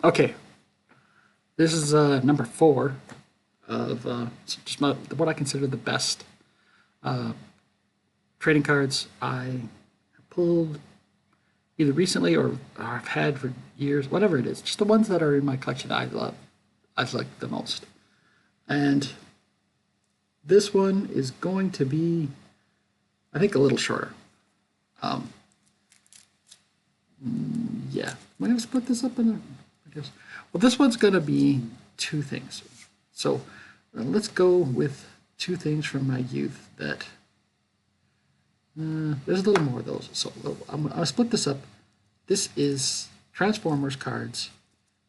Okay, this is number four of just what I consider the best trading cards I have pulled either recently or I've had for years, whatever it is. Just the ones that are in my collection I like the most. And this one is going to be, I think, a little shorter. Um, yeah, might have split this up in I guess. Well, this one's going to be two things. So let's go with two things from my youth that there's a little more of those. So I'll split this up. This is Transformers cards.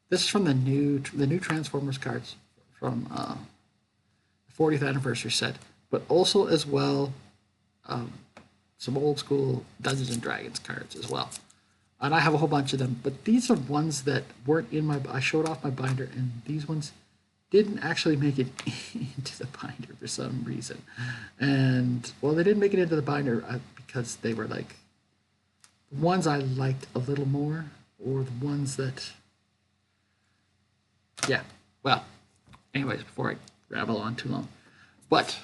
This is from the new Transformers cards from the 40th anniversary set, but also as well some old school Dungeons and Dragons cards as well. And I have a whole bunch of them, but these are ones that weren't in my. I showed off my binder, and these ones didn't actually make it into the binder for some reason. And well, they didn't make it into the binder because they were like the ones I liked a little more, or the ones that, yeah. Well, anyways, before I ramble on too long, but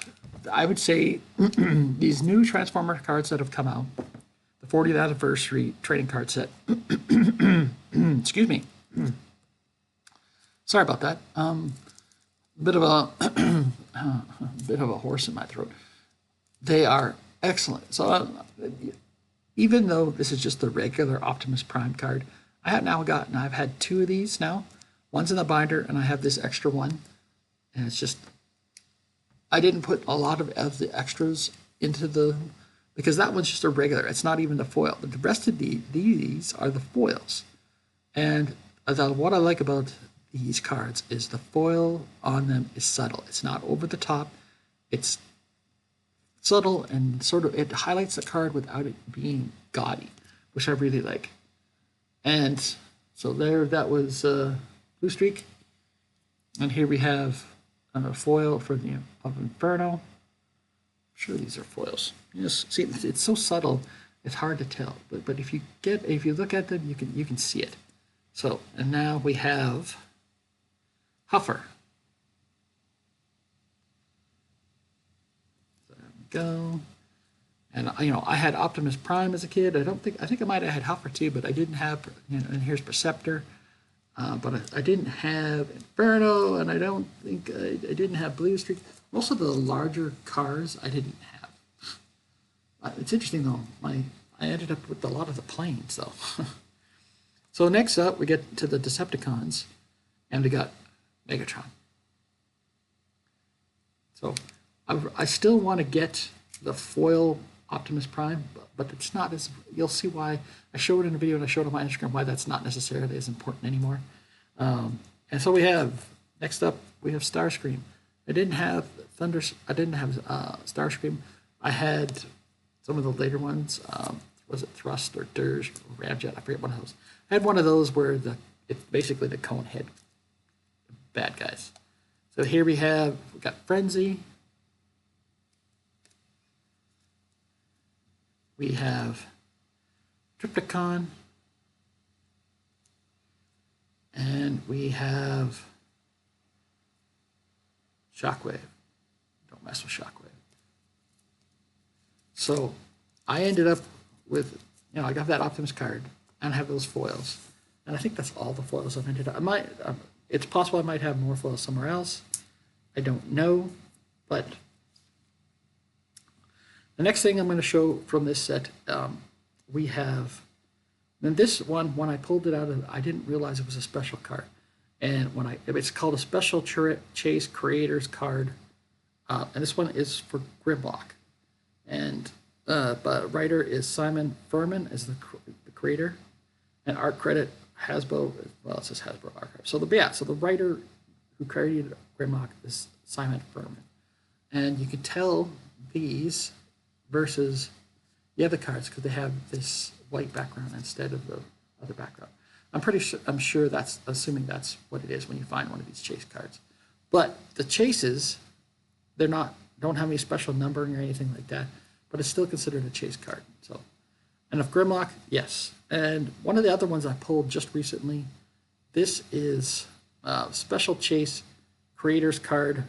I would say these new Transformer cards that have come out, the 40th anniversary trading card set. Excuse me. Sorry about that. Bit of a bit of a horse in my throat. They are excellent. So even though this is just the regular Optimus Prime card, I've had two of these now. One's in the binder, and I have this extra one, and it's just I didn't put a lot of the extras into the because that one's just a regular. It's not even the foil. But the rest of these are the foils, and what I like about these cards is the foil on them is subtle. It's not over the top. It's subtle and sort of it highlights the card without it being gaudy, which I really like. And so there, that was Blue Streak, and here we have a foil for the of Inferno. I'm sure these are foils. You just see it's so subtle, it's hard to tell. But if you look at them, you can see it. So and now we have Huffer. There we go. And I had Optimus Prime as a kid. I think I might have had Huffer too, but I didn't have. And here's Perceptor, but I didn't have Inferno, and I don't think I didn't have Blue Streak. Most of the larger cars I didn't have. It's interesting though. I ended up with a lot of the planes though. So next up we get to the Decepticons, and we got Megatron. So I still want to get the foil Optimus Prime, but it's not as, you'll see why. I showed it in a video and I showed on my Instagram why that's not necessarily as important anymore. And so next up we have Starscream. I didn't have Starscream. I had some of the later ones. Was it Thrust or Dirge or Ramjet? I forget one of those. I had one of those where it's basically the cone head bad guys. So here we got Frenzy. We have Tripticon. And we have Shockwave. Don't mess with Shockwave. So I ended up with, I got that Optimus card and I have those foils. And I think that's all the foils I've ended up. It's possible I might have more foils somewhere else. I don't know, but the next thing I'm going to show from this set, we have, and this one, when I pulled it out, I didn't realize it was a special card. And it's called a Special Chase Creators card. And this one is for Grimlock. And but writer is Simon Furman as the creator. And art credit Hasbro, well, it says Hasbro Archive. So the writer who created Grimlock is Simon Furman. And you can tell these versus the other cards because they have this white background instead of the other background. I'm sure assuming that's what it is when you find one of these chase cards. But the chases, don't have any special numbering or anything like that, but it's still considered a chase card. And of Grimlock, yes. And one of the other ones I pulled just recently This is Special Chase Creators Card.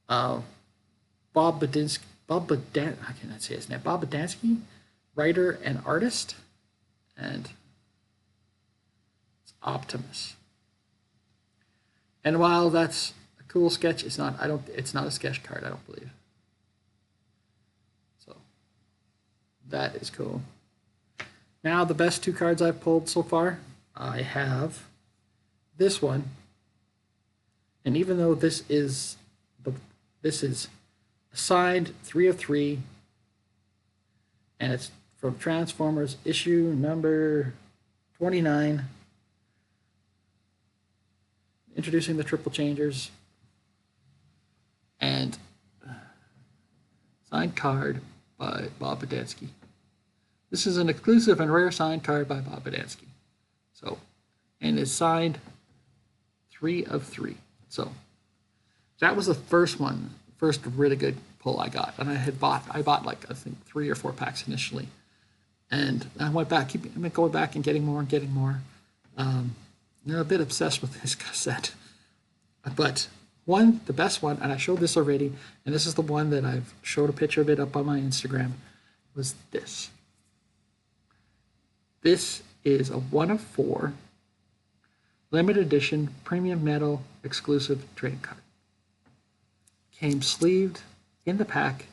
Bob Badinsky, I cannot say his name. Bob Badansky, writer and artist, and it's Optimus. And while that's a cool sketch, it's not. It's not a sketch card. I don't believe. So that is cool. Now the best 2 cards I've pulled so far. I have this one, and even though this is signed 3 of 3, and it's from Transformers issue number 29, introducing the Triple Changers, and signed card by Bob Badansky. This is an exclusive and rare signed card by Bob Badansky. So, and it's signed 3 of 3. So that was the first really good pull I got, and I bought like I think 3 or 4 packs initially, and I went back, going back and getting more and getting more. They're a bit obsessed with this set, but the best one, and I showed this already, and this is the one that I've showed a picture of it up on my Instagram, was this. This is a 1 of 4 limited edition premium metal exclusive trading card. Came sleeved in the pack.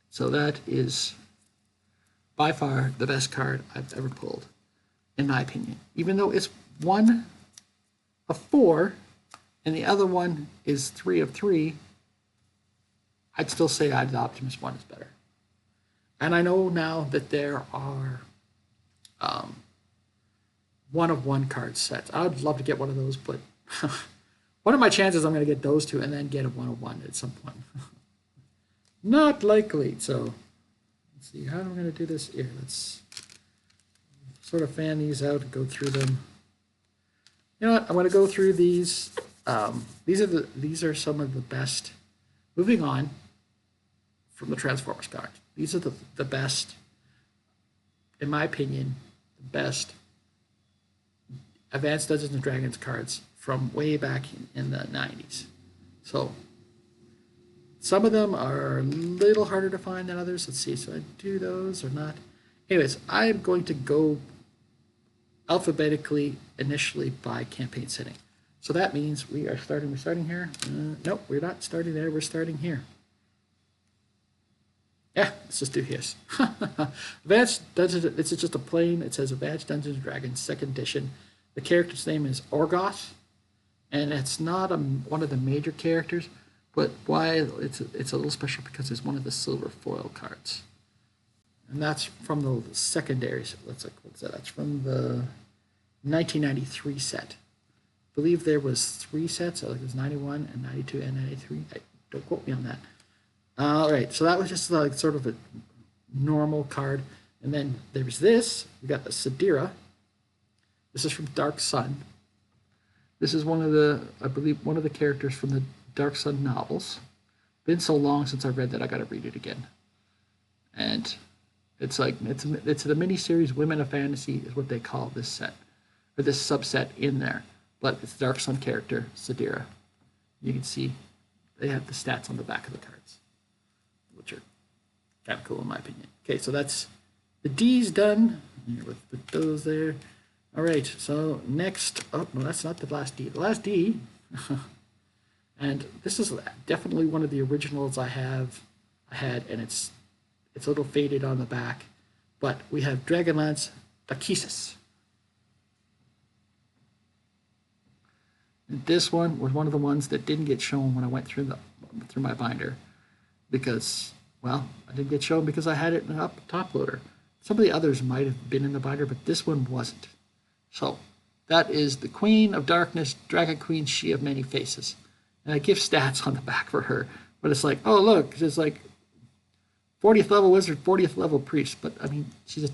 So that is by far the best card I've ever pulled, in my opinion. Even though it's 1 of 4 and the other one is 3 of 3, I'd still say the Optimus one is better. And I know now that there are 1 of 1 card sets. I would love to get one of those, but what are my chances I'm going to get those 2 and then get a 1 of 1 at some point? Not likely. So let's see how I'm going to do this here. Let's sort of fan these out and go through them. You know what? I'm going to go through these. These are some of the best. Moving on from the Transformers cards. These are the best, in my opinion, the best Advanced Dungeons and Dragons cards from way back in the 90s. So some of them are a little harder to find than others. Let's see, so I do those or not. Anyways, I'm going to go alphabetically initially by campaign setting. So that means we're starting here. Nope, we're not starting there, we're starting here. Yeah, let's just do his. Advanced Dungeons, it's just a plain, it says Advanced Dungeons & Dragons 2nd edition. The character's name is Orgoth, and it's not one of the major characters, but why it's a little special because it's one of the silver foil cards. And that's from the secondaries. What's that? That's from the 1993 set. I believe there was 3 sets. So it was 91 and 92 and 93. Don't quote me on that. All right, so that was just like sort of a normal card. And then there was this. We got the Sadira. This is from Dark Sun. This is I believe one of the characters from the Dark Sun novels. Been so long since I read that I got to read it again. And it's the miniseries Women of Fantasy is what they call this set, or this subset in there. But it's Dark Sun character, Sadira. You can see they have the stats on the back of the cards, which are kind of cool in my opinion. Okay, so that's the D's done. With those there. All right, so next, oh, no, that's not the last D. The last D, and this is definitely one of the originals I had, and it's a little faded on the back, but we have Dragonlance Lachesis. This one was one of the ones that didn't get shown when I went through my binder, because, well, I didn't get shown because I had it in the top loader. Some of the others might have been in the binder, but this one wasn't. So that is the Queen of Darkness, Dragon Queen, She of Many Faces. And I give stats on the back for her, but it's like, oh, look, it's like 40th level wizard, 40th level priest. But I mean, she's a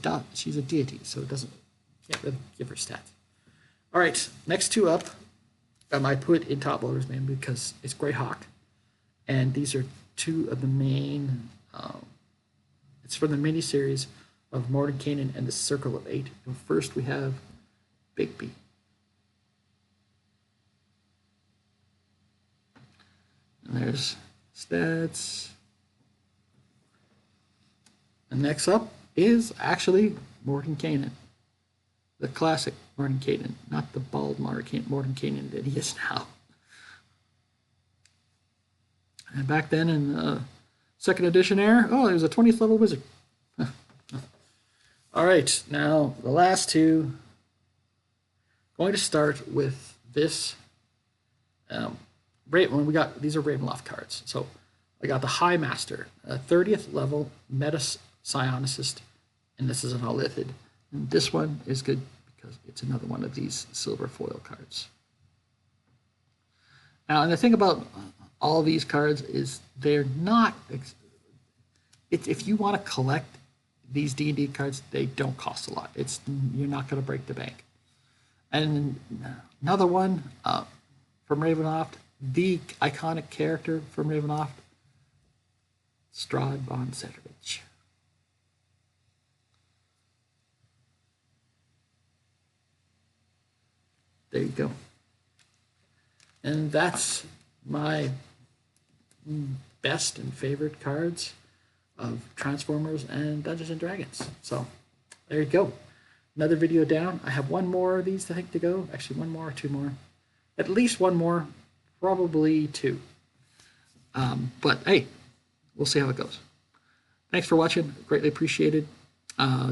deity, so it can't really give her stats. All right, next 2 up, I put in top loaders mainly because it's Greyhawk. And these are 2 of the main, it's from the miniseries of Mordenkainen and the Circle of 8. And first we have Bigby. And there's stats. And next up is actually Mordenkainen. The classic Mordenkainen, not the bald Mordenkainen that he is now. And back then in the second edition era, oh, he was a 20th level wizard. All right, now the last two. Going to start with this. When we got these are Ravenloft cards. So I got the High Master, a 30th level Meta Psionicist, and this is an Olithid. And this one is good because it's another one of these silver foil cards. Now, and the thing about all these cards is they're not. If you want to collect these D&D cards, they don't cost a lot. You're not going to break the bank. And another one from Ravenloft, the iconic character from Ravenloft, Strahd von Severidge. There you go. And that's my best and favorite cards of Transformers and Dungeons and Dragons. So there you go. Another video down. I have one more of these I think to go. Actually, one more, two more. At least one more, probably two. But hey, we'll see how it goes. Thanks for watching. Greatly appreciated.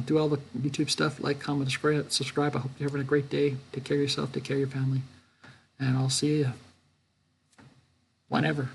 Do all the YouTube stuff, like, comment, subscribe. I hope you're having a great day. Take care of yourself, take care of your family. And I'll see you whenever.